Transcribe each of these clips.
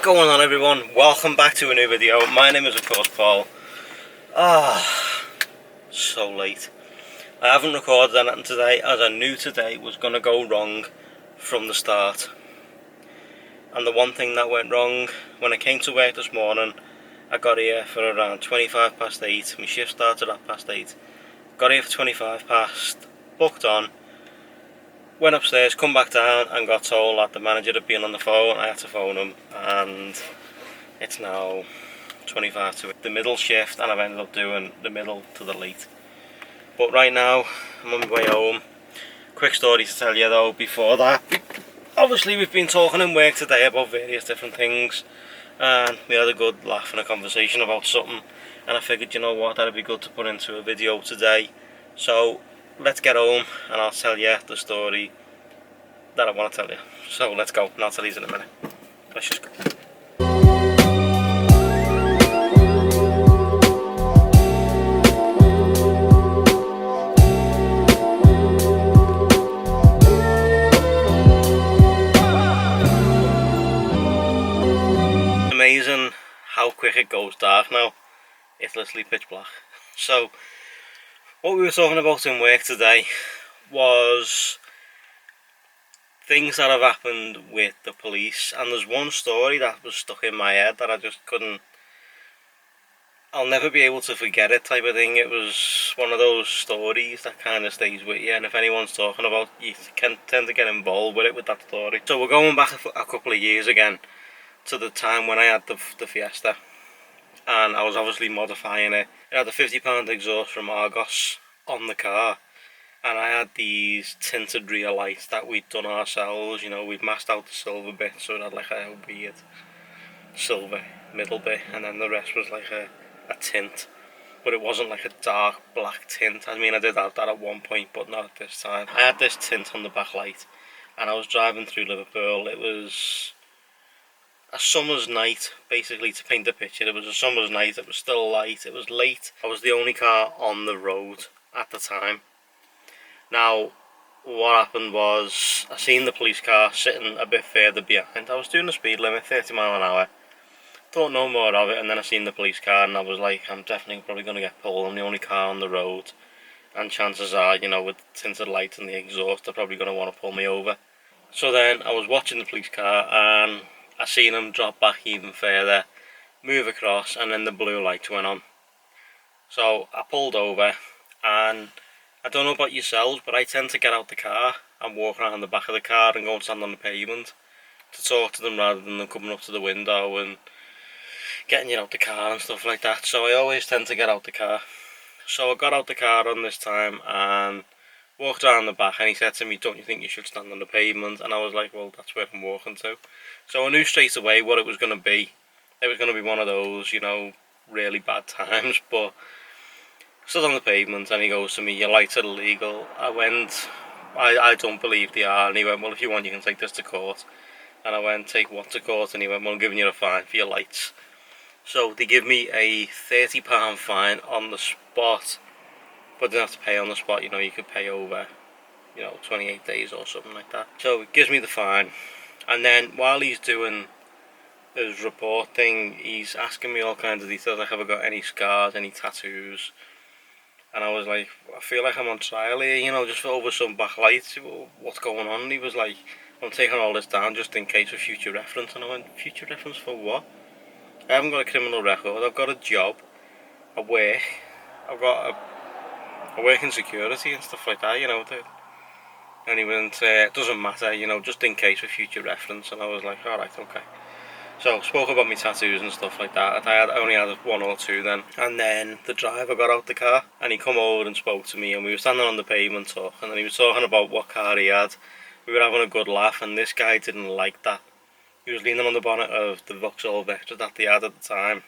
going on, everyone? Welcome back to a new video. My name is of course Paul. So late. I haven't recorded anything today as I knew today was going to go wrong from the start. And the one thing that went wrong, when I came to work this morning, I got here for around 25 past 8. My shift started at past 8. Got here for 25 past, booked on, went upstairs, come back down and got told that the manager had been on the phone. I had to phone him, and it's now 25 to the middle shift, and I've ended up doing the middle to the late. But right now I'm on my way home. Quick story to tell you though before that. Obviously we've been talking in work today about various different things, and we had a good laugh and a conversation about something, and I figured, you know what, that'd be good to put into a video today. So let's get home and I'll tell you the story that I want to tell you. So let's go, and I'll tell you in a minute. Let's just go. Amazing how quick it goes dark now. It's literally pitch black. So what we were talking about in work today was things that have happened with the police, and there's one story that was stuck in my head that I just couldn't, I'll never be able to forget it type of thing. It was one of those stories that kind of stays with you, and if anyone's talking about, you can tend to get involved with it, with that story. So we're going back a couple of years again to the time when I had the Fiesta, and I was obviously modifying it. It had a £50 exhaust from Argos on the car, and I had these tinted rear lights that we'd done ourselves. You know, we'd masked out the silver bit, so it had like a weird silver middle bit, and then the rest was like a tint, but it wasn't like a dark black tint. I mean, I did have that at one point, but not at this time. I had this tint on the back light, and I was driving through Liverpool. It was a summer's night, basically, to paint the picture. It was a summer's night. It was still light. It was late. I was the only car on the road at the time. Now, what happened was, I seen the police car sitting a bit further behind. I was doing the speed limit, 30 mile an hour. Thought no more of it, and then I seen the police car, and I was like, I'm definitely probably going to get pulled. I'm the only car on the road, and chances are, you know, with the tinted light and the exhaust, they're probably going to want to pull me over. So then I was watching the police car, and I seen him drop back even further, move across, and then the blue lights went on. So I pulled over, and I don't know about yourselves, but I tend to get out the car and walk around the back of the car and go and stand on the pavement to talk to them, rather than them coming up to the window and getting you out the car and stuff like that. So I always tend to get out the car. So I got out the car on this time and walked around the back, and he said to me, don't you think you should stand on the pavement? And I was like, well, that's where I'm walking to. So I knew straight away what it was going to be. It was going to be one of those, you know, really bad times. But stood on the pavement, and he goes to me, your lights are illegal. I went, I don't believe they are. And he went, well, if you want, you can take this to court. And I went, take what to court? And he went, well, I'm giving you a fine for your lights. So they give me a £30 fine on the spot, but didn't have to pay on the spot. You know, you could pay over, you know, 28 days or something like that. So he gives me the fine, and then while he's doing his report thing, he's asking me all kinds of details, like have I got any scars, any tattoos, and I was like, I feel like I'm on trial here, you know, just over some backlights. What's going on? And he was like, I'm taking all this down just in case for future reference. And I went, future reference for what? I haven't got a criminal record. I've got a job. I work. I work in security and stuff like that, you know. And he went, it doesn't matter, you know, just in case for future reference. And I was like, alright, okay. So spoke about my tattoos and stuff like that. I only had one or two then. And then the driver got out the car, and he come over and spoke to me, and we were standing on the pavement talking, and he was talking about what car he had. We were having a good laugh, and this guy didn't like that. He was leaning on the bonnet of the Vauxhall Vectra that they had at the time,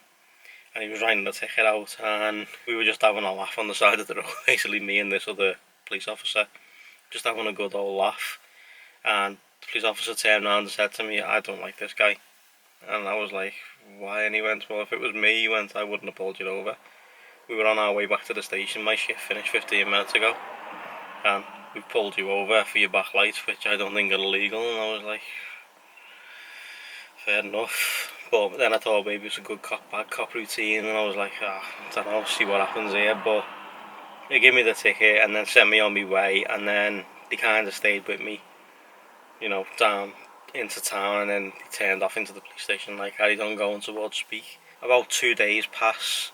and he was writing the ticket out, and we were just having a laugh on the side of the road, basically me and this other police officer, just having a good old laugh. And the police officer turned around and said to me, I don't like this guy. And I was like, why? And he went, well, if it was me, he went, I wouldn't have pulled you over. We were on our way back to the station, my shift finished 15 minutes ago, and we pulled you over for your backlights, which I don't think are illegal. And I was like, fair enough. but then I thought maybe it's a good cop, bad cop routine, and I was like, I don't know, see what happens here. But they gave me the ticket and then sent me on my way, and then they kind of stayed with me, you know, down into town, and then they turned off into the police station, like carried on going towards Speak. About 2 days pass,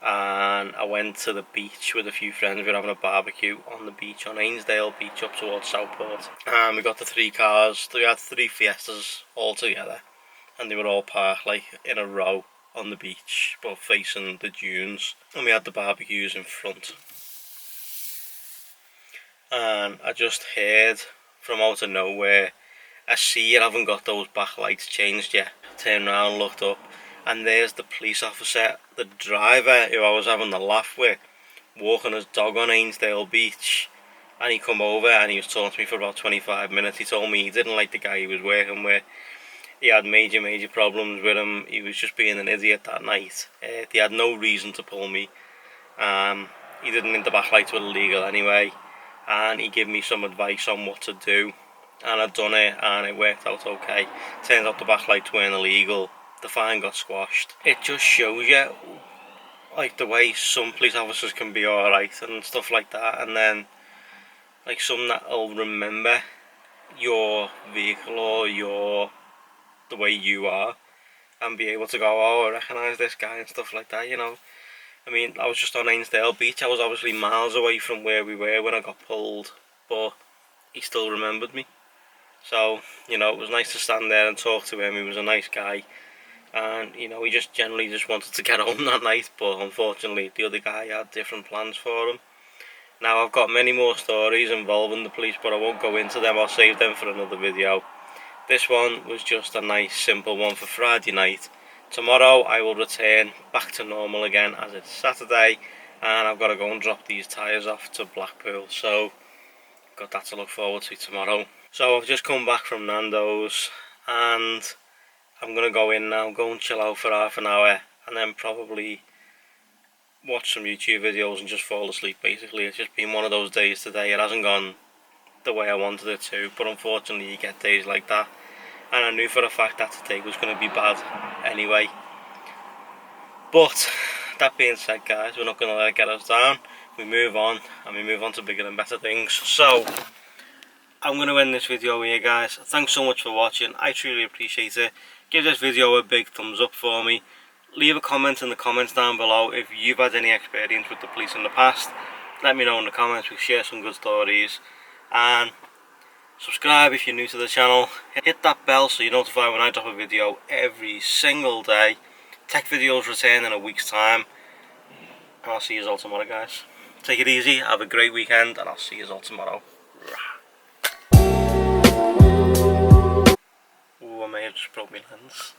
and I went to the beach with a few friends. We were having a barbecue on the beach, on Ainsdale Beach up towards Southport, and we got the 3 cars. We had 3 Fiestas all together, and they were all parked like in a row on the beach, but facing the dunes, and we had the barbecues in front. And I just heard from out of nowhere, I see you haven't got those backlights changed yet. Turned around, looked up, and there's the police officer, the driver who I was having the laugh with, walking his dog on Ainsdale Beach. And he come over and he was talking to me for about 25 minutes. He told me he didn't like the guy he was working with. He had major problems with him. He was just being an idiot that night. He had no reason to pull me. He didn't think the backlights were illegal anyway. And he gave me some advice on what to do. And I'd done it and it worked out okay. Turns out the backlights weren't illegal. The fine got squashed. It just shows you like the way some police officers can be alright and stuff like that, and then like some that'll remember your vehicle or the way you are and be able to go, oh, I recognise this guy and stuff like that, you know. I mean, I was just on Ainsdale Beach. I was obviously miles away from where we were when I got pulled, but he still remembered me. So, you know, it was nice to stand there and talk to him. He was a nice guy, and you know, he just generally just wanted to get home that night, but unfortunately the other guy had different plans for him. Now, I've got many more stories involving the police, but I won't go into them. I'll save them for another video. This one was just a nice simple one for Friday night. Tomorrow I will return back to normal again, as it's Saturday and I've got to go and drop these tyres off to Blackpool, so got that to look forward to tomorrow. So I've just come back from Nando's and I'm going to go in now, go and chill out for half an hour, and then probably watch some YouTube videos and just fall asleep basically. It's just been one of those days today. It hasn't gone the way I wanted it to, but unfortunately you get days like that, and I knew for a fact that today was going to be bad anyway. But that being said, guys, we're not going to let it get us down. We move on, and we move on to bigger and better things. So I'm going to end this video here, guys. Thanks so much for watching. I truly appreciate it. Give this video a big thumbs up for me. Leave a comment in the comments down below if you've had any experience with the police in the past. Let me know in the comments. We'll share some good stories. And subscribe if you're new to the channel. Hit that bell so you're notified when I drop a video every single day. Tech videos return in a week's time. And I'll see you all tomorrow, guys. Take it easy. Have a great weekend. And I'll see you all tomorrow. Ooh, I may have just broke my lens.